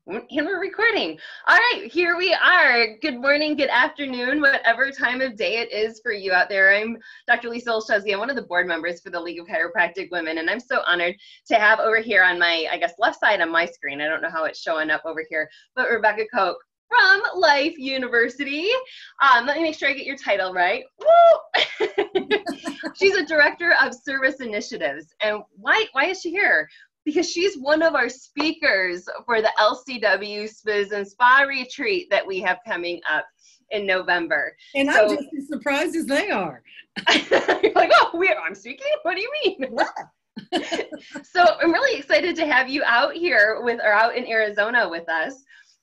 And we're recording. All right, here we are. Good morning, good afternoon, whatever time of day it is for you out there. I'm Dr. Lisa Olsze. I'm one of the board members for the League of Chiropractic Women, and I'm so honored to have over here on my, left side on my screen. I don't know how it's showing up over here, but Rebecca Koch from Life University. Let me make sure I get your title right. Woo! She's a director of service initiatives. And why is she here? Because she's one of our speakers for the LCW Spiz and Spa retreat that we have coming up in November. And so, I'm just as surprised as they are. You're like, oh, I'm speaking? What do you mean? Yeah. So I'm really excited to have you out here out in Arizona with us.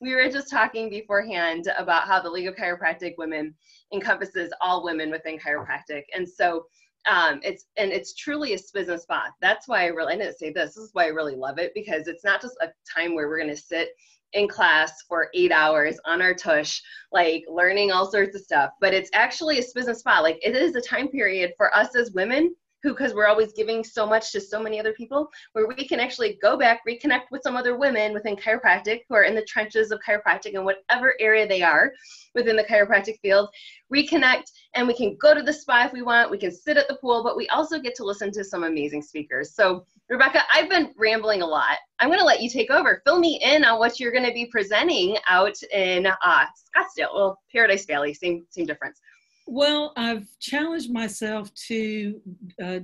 We were just talking beforehand about how the League of Chiropractic Women encompasses all women within chiropractic. And so it's truly a spiz and spa. That's why I didn't say this is why I really love it, because it's not just a time where we're going to sit in class for 8 hours on our tush, like learning all sorts of stuff, but it's actually a spiz and spa. Like, it is a time period for us as women because we're always giving so much to so many other people, where we can actually go back, reconnect with some other women within chiropractic who are in the trenches of chiropractic in whatever area they are within the chiropractic field, reconnect, and we can go to the spa if we want, we can sit at the pool, but we also get to listen to some amazing speakers. So Rebecca, I've been rambling a lot. I'm gonna let you take over. Fill me in on what you're gonna be presenting out in Scottsdale, well, Paradise Valley, same difference. Well, I've challenged myself to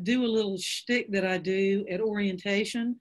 do a little shtick that I do at orientation,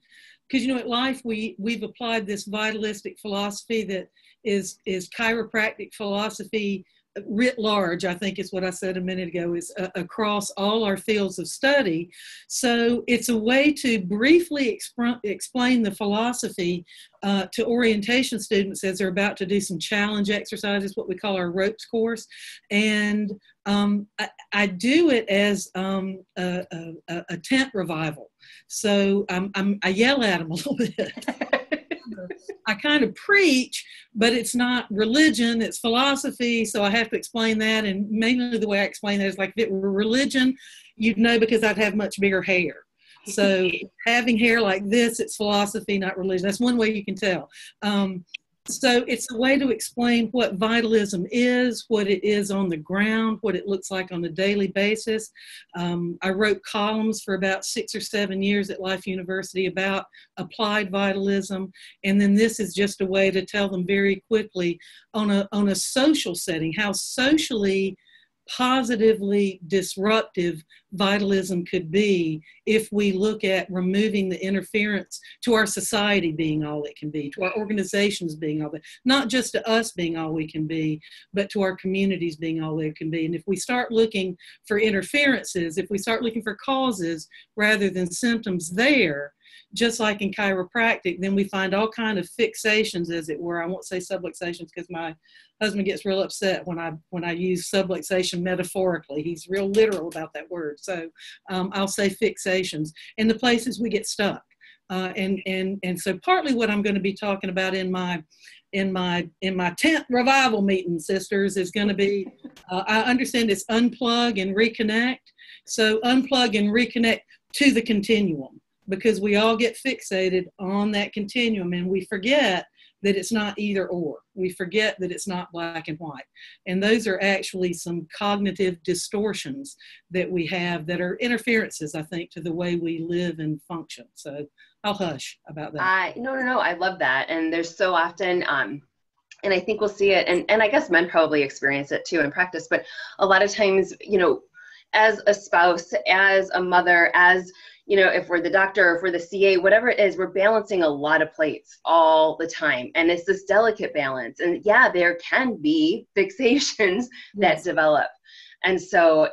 because at Life we've applied this vitalistic philosophy that is chiropractic philosophy writ large. I think is what I said a minute ago, is across all our fields of study. So it's a way to briefly explain the philosophy to orientation students as they're about to do some challenge exercises, what we call our ropes course. And I do it as a tent revival. So I yell at them a little bit. I kind of preach, but it's not religion, it's philosophy. So I have to explain that. And mainly the way I explain that is like, if it were religion, you'd know because I'd have much bigger hair. So having hair like this, it's philosophy, not religion. That's one way you can tell. So it's a way to explain what vitalism is, what it is on the ground, what it looks like on a daily basis. I wrote columns for about 6 or 7 years at Life University about applied vitalism. And then this is just a way to tell them very quickly on a social setting, how socially positively disruptive vitalism could be if we look at removing the interference to our society being all it can be, to our organizations being all that, not just to us being all we can be, but to our communities being all they can be. And if we start looking for interferences, if we start looking for causes rather than symptoms there, just like in chiropractic, then we find all kind of fixations, as it were. I won't say subluxations because my husband gets real upset when I use subluxation metaphorically. He's real literal about that word. So I'll say fixations and the places we get stuck. And so partly what I'm going to be talking about in my tent revival meeting, sisters, is going to be, I understand it's unplug and reconnect. So unplug and reconnect to the continuum, because we all get fixated on that continuum and we forget that it's not either or. We forget that it's not black and white. And those are actually some cognitive distortions that we have that are interferences, I think, to the way we live and function. So I'll hush about that. No, I love that. And there's so often, and I think we'll see it, and I guess men probably experience it too in practice, but a lot of times, as a spouse, as a mother, as if we're the doctor or if we're the CA, whatever it is, we're balancing a lot of plates all the time. And it's this delicate balance. And yeah, there can be fixations that develop. And so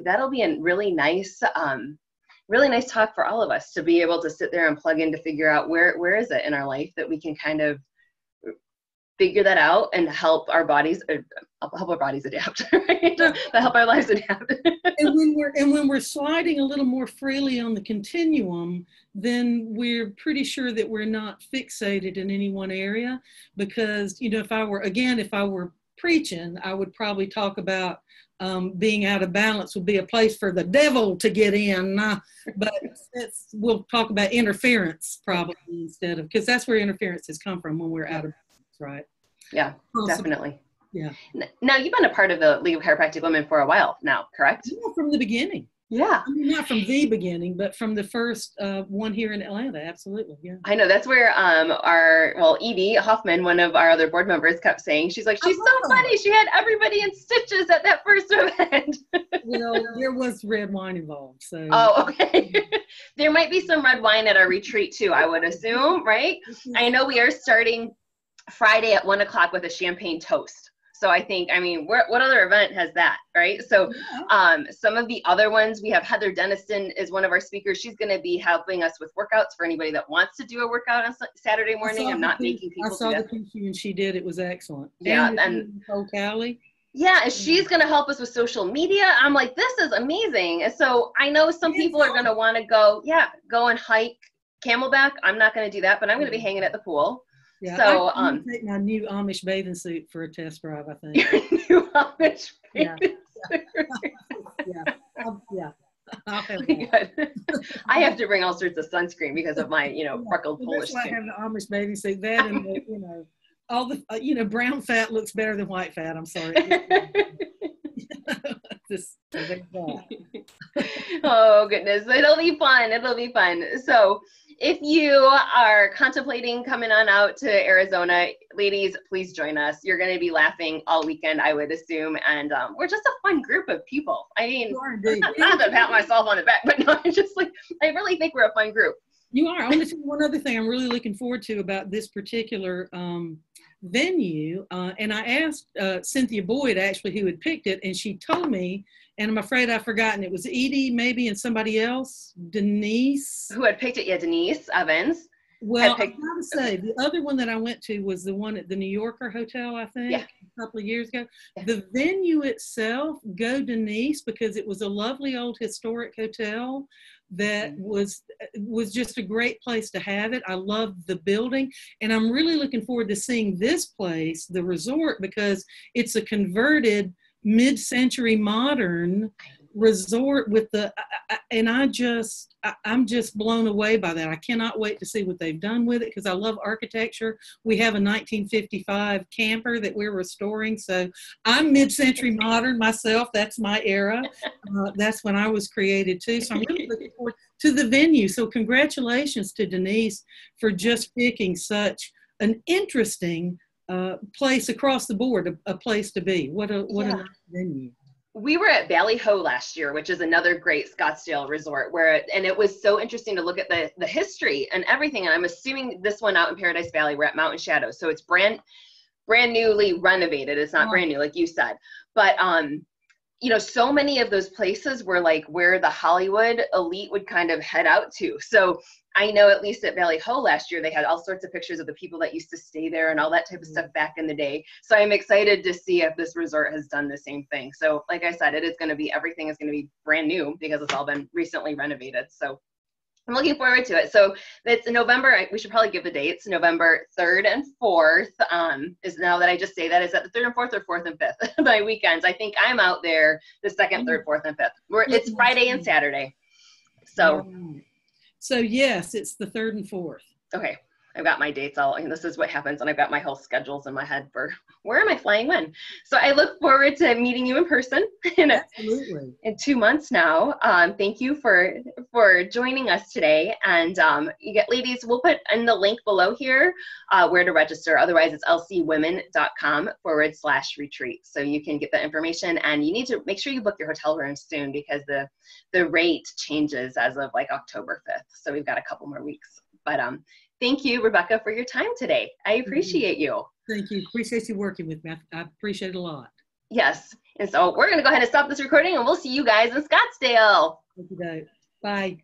that'll be a really nice talk for all of us to be able to sit there and plug in to figure out where is it in our life that we can kind of figure that out and help our bodies adapt, right? To help our lives adapt. And when we're sliding a little more freely on the continuum, then we're pretty sure that we're not fixated in any one area. Because if I were preaching, I would probably talk about being out of balance would be a place for the devil to get in. But we'll talk about interference probably instead of, because that's where interference has come from when we're out of balance, right? Yeah, definitely. Yeah. Now, you've been a part of the League of Chiropractic Women for a while now, correct? Yeah, from the beginning. Yeah. I mean, not from the beginning, but from the first one here in Atlanta. Absolutely. Yeah. I know that's where Edie Hoffman, one of our other board members, kept saying, she's like, she's so funny. She had everybody in stitches at that first event. Well, there was red wine involved. So. Oh, okay. There might be some red wine at our retreat too, I would assume, right? I know we are starting Friday at 1:00 with a champagne toast. So I think, what other event has that, right? So some of the other ones, we have Heather Denniston is one of our speakers. She's going to be helping us with workouts for anybody that wants to do a workout on Saturday morning. I'm not making people do that. I saw the teaching and she did. It was excellent. Yeah. And Callie. Yeah, and she's going to help us with social media. I'm like, this is amazing. And so I know some people are going to want to go and hike Camelback. I'm not going to do that, but I'm going to be hanging at the pool. Yeah, so I'm take my new Amish bathing suit for a test drive, I think. Your new Amish bathing suit. Yeah. I'll have that. I have to bring all sorts of sunscreen because of my, freckled Polish skin. I have the Amish bathing suit. That and the, all the, brown fat looks better than white fat. I'm sorry. Oh goodness, it'll be fun. So if you are contemplating coming on out to Arizona, ladies, please join us. You're going to be laughing all weekend, I would assume, and we're just a fun group of people. I mean, not to pat myself on the back, but no, I really think we're a fun group. You are. I want to say one other thing I'm really looking forward to about this particular venue, and I asked Cynthia Boyd actually who had picked it, and she told me, and I'm afraid I've forgotten, it was Edie maybe and somebody else, Denise. Who had picked it? Yeah, Denise Evans. Well, I gotta say, the other one that I went to was the one at the New Yorker Hotel, I think, a couple of years ago. Yeah. The venue itself, go Denise, because it was a lovely old historic hotel that was just a great place to have it. I love the building, and I'm really looking forward to seeing this place, the resort, because it's a converted mid-century modern resort with I'm just blown away by that. I cannot wait to see what they've done with it because I love architecture. We have a 1955 camper that we're restoring, so I'm mid-century modern myself. That's my era. That's when I was created too. So I'm really looking forward to the venue. So congratulations to Denise for just picking such an interesting place across the board, a place to be. What a nice venue. We were at Valley Ho last year, which is another great Scottsdale resort and it was so interesting to look at the history and everything. And I'm assuming this one out in Paradise Valley, we're at Mountain Shadows. So it's brand newly renovated. It's not brand new, like you said, but, so many of those places were like where the Hollywood elite would kind of head out to. So I know at least at Valley Ho last year, they had all sorts of pictures of the people that used to stay there and all that type of stuff back in the day. So I'm excited to see if this resort has done the same thing. So like I said, everything is going to be brand new because it's all been recently renovated. So I'm looking forward to it. So it's November, we should probably give the dates. November 3rd and 4th is, now that I just say that, is that the 3rd and 4th or 4th and 5th by weekends? I think I'm out there the 2nd, 3rd, 4th, and 5th. It's Friday and Saturday. So yes, it's the 3rd and 4th. Okay. I've got my dates all, and this is what happens, and I've got my whole schedules in my head for where am I flying when. So I look forward to meeting you in person in 2 months now. Thank you for joining us today. And ladies, we'll put in the link below here where to register. Otherwise, it's lcwomen.com/retreat. So you can get the information, and you need to make sure you book your hotel rooms soon because the rate changes as of like October 5th. So we've got a couple more weeks. But thank you, Rebecca, for your time today. I appreciate you. Thank you. Appreciate you working with me. I appreciate it a lot. Yes. And so we're going to go ahead and stop this recording, and we'll see you guys in Scottsdale. Thank you, Dave. Bye.